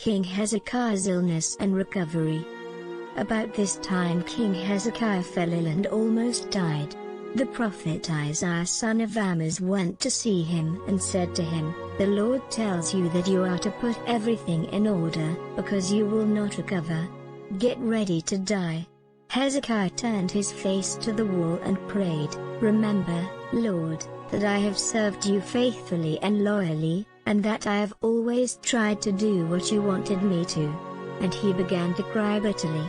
King Hezekiah's illness and recovery. About this time King Hezekiah fell ill and almost died. The prophet Isaiah son of Amoz went to see him and said to him, "The Lord tells you that you are to put everything in order, because you will not recover. Get ready to die." Hezekiah turned his face to the wall and prayed, "Remember, Lord, that I have served you faithfully and loyally, and that I have always tried to do what you wanted me to." And he began to cry bitterly.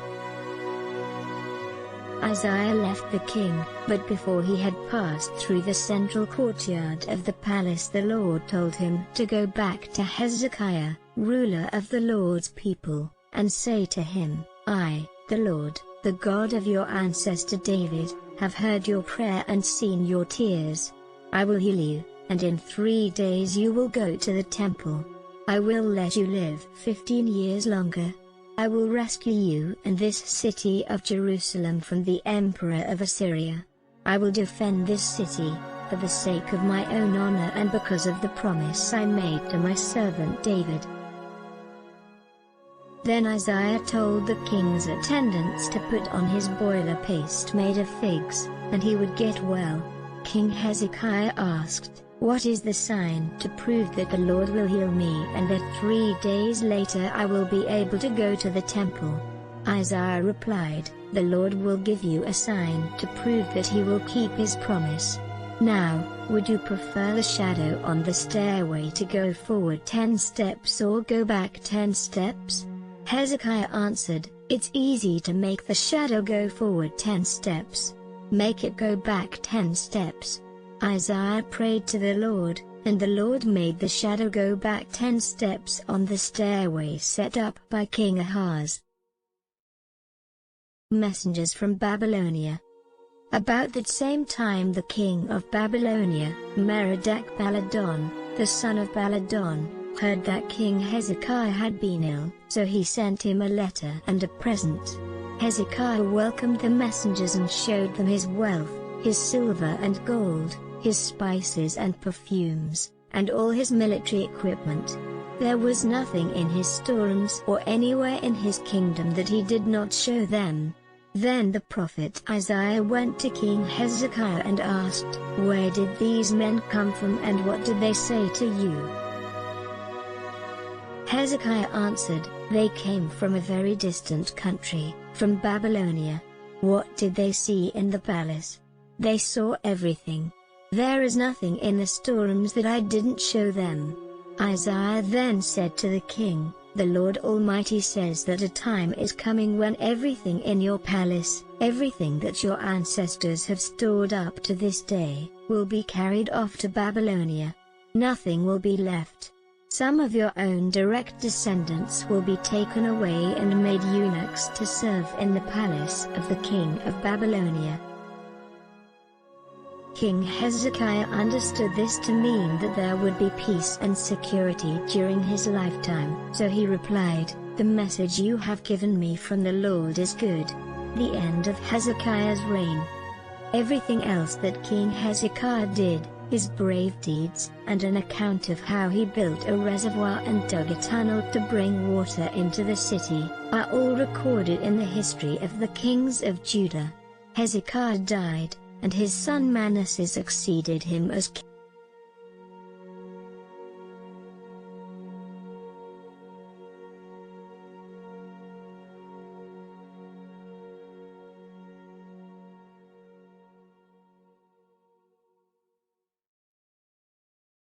Isaiah left the king, but before he had passed through the central courtyard of the palace, the Lord told him to go back to Hezekiah, ruler of the Lord's people, and say to him, "I, the Lord, the God of your ancestor David, have heard your prayer and seen your tears. I will heal you, and in 3 days you will go to the temple. I will let you live 15 years longer. I will rescue you and this city of Jerusalem from the emperor of Assyria. I will defend this city, for the sake of my own honor and because of the promise I made to my servant David." Then Isaiah told the king's attendants to put on his boiler paste made of figs, and he would get well. King Hezekiah asked, "What is the sign to prove that the Lord will heal me and that 3 days later I will be able to go to the temple?" Isaiah replied, "The Lord will give you a sign to prove that he will keep his promise. Now, would you prefer the shadow on the stairway to go forward 10 steps or go back 10 steps?" Hezekiah answered, "It's easy to make the shadow go forward 10 steps. Make it go back 10 steps." Isaiah prayed to the Lord, and the Lord made the shadow go back 10 steps on the stairway set up by King Ahaz. Messengers from Babylonia. About that same time the king of Babylonia, Merodach-Baladan, the son of Baladan, heard that King Hezekiah had been ill, so he sent him a letter and a present. Hezekiah welcomed the messengers and showed them his wealth, his silver and gold, his spices and perfumes, and all his military equipment. There was nothing in his storerooms or anywhere in his kingdom that he did not show them. Then the prophet Isaiah went to King Hezekiah and asked, "Where did these men come from and what did they say to you?" Hezekiah answered, "They came from a very distant country, from Babylonia." "What did they see in the palace?" "They saw everything. There is nothing in the storerooms that I didn't show them." Isaiah then said to the king, "The Lord Almighty says that a time is coming when everything in your palace, everything that your ancestors have stored up to this day, will be carried off to Babylonia. Nothing will be left. Some of your own direct descendants will be taken away and made eunuchs to serve in the palace of the king of Babylonia." King Hezekiah understood this to mean that there would be peace and security during his lifetime, so he replied, "The message you have given me from the Lord is good." The end of Hezekiah's reign. Everything else that King Hezekiah did, his brave deeds, and an account of how he built a reservoir and dug a tunnel to bring water into the city, are all recorded in the history of the kings of Judah. Hezekiah died, and his son Manasseh succeeded him as king.